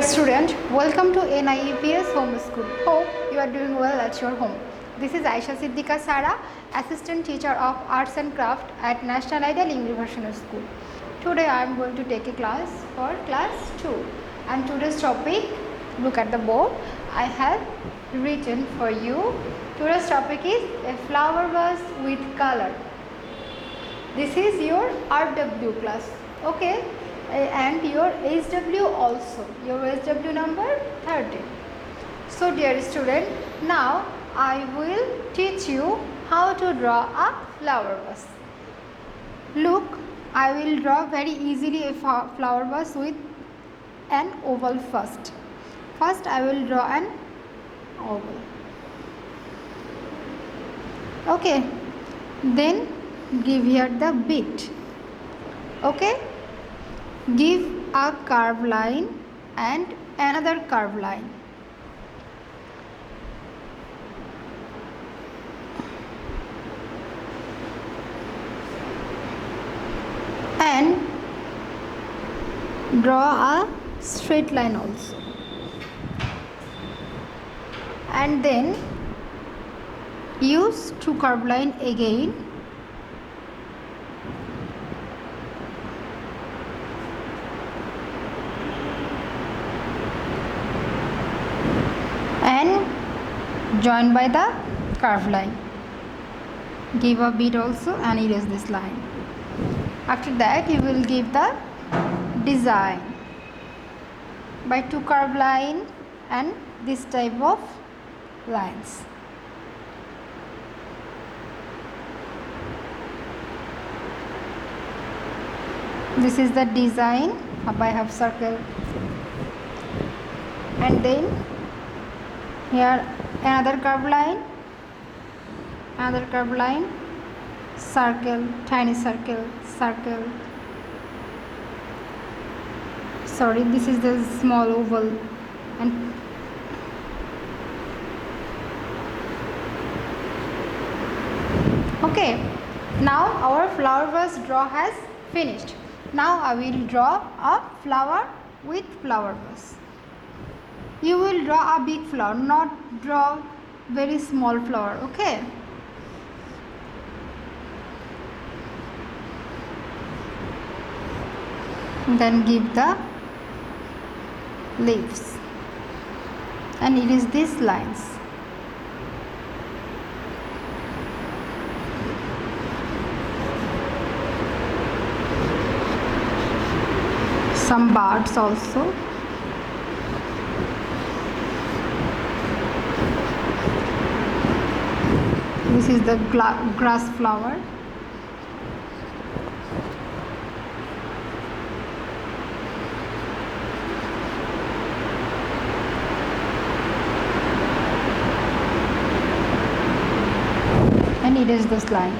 Dear student, welcome to NIEPS Home School. Hope you are doing well at your home. This is Ayesha Siddiqua Sara, Assistant Teacher of Arts and Craft at National Ideal International School. Today I am going to take a class for class 2 and today's topic, look at the board, I have written for you. Today's topic is a flower vase with color. This is your RW class, okay? And your SW also, your SW number 13. So dear student, now I will teach you how to draw a flower vase. Look, I will draw very easily a flower vase with an oval first. First I will draw an oval. Okay, then give here the bit. Okay, give a curved line and another curved line. And draw a straight line also. And then use two curved line again. And join by the curved line. Give a bead also and erase this line. After that you will give the design by two curved line and this type of lines. This is the design by half circle, and then here another curved line, circle, tiny circle, circle. Sorry, this is the small oval. And okay, now our flower vase draw has finished. Now I will draw a flower with flower vase. You will draw a big flower, not draw very small flower, okay? Then give the leaves and it is these lines. Some birds also. This is the grass flower. And it is this line.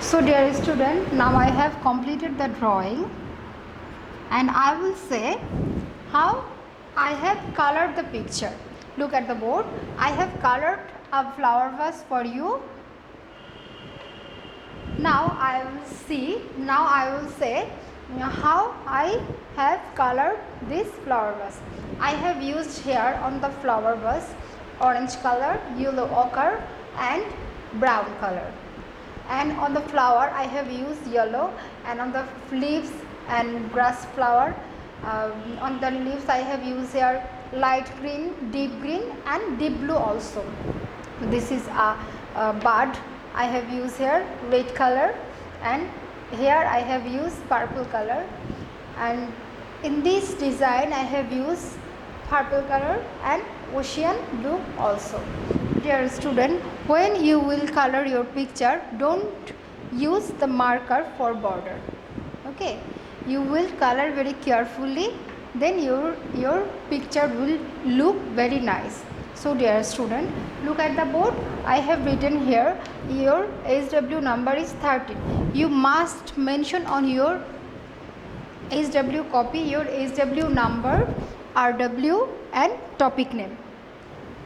So dear student, now I have completed the drawing and I will say how I have colored the picture. Look at the board. I have colored a flower vase for you. Now I will say how I have colored this flower vase. I have used here on the flower vase orange color, yellow ochre and brown color. And on the flower I have used yellow, and on the leaves and grass flower, on the leaves I have used here light green, deep green and deep blue also. This is a bud. I have used here red color, and here I have used purple color, and in this design I have used purple color and ocean blue also. Dear student, when you will color your picture, don't use the marker for border, okay? You will color very carefully, then your picture will look very nice. So dear student, look at the board. I have written here your SW number is 13. You must mention on your SW copy your SW number, RW and topic name.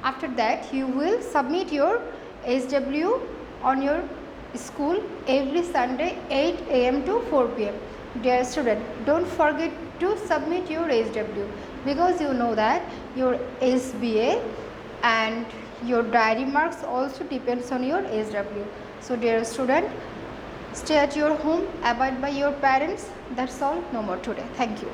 After that you will submit your SW on your school every Sunday 8 AM to 4 PM. Dear student, don't forget to submit your SW, because you know that your SBA and your diary marks also depends on your SW. So dear student, stay at your home, abide by your parents. That's all. No more today. Thank you.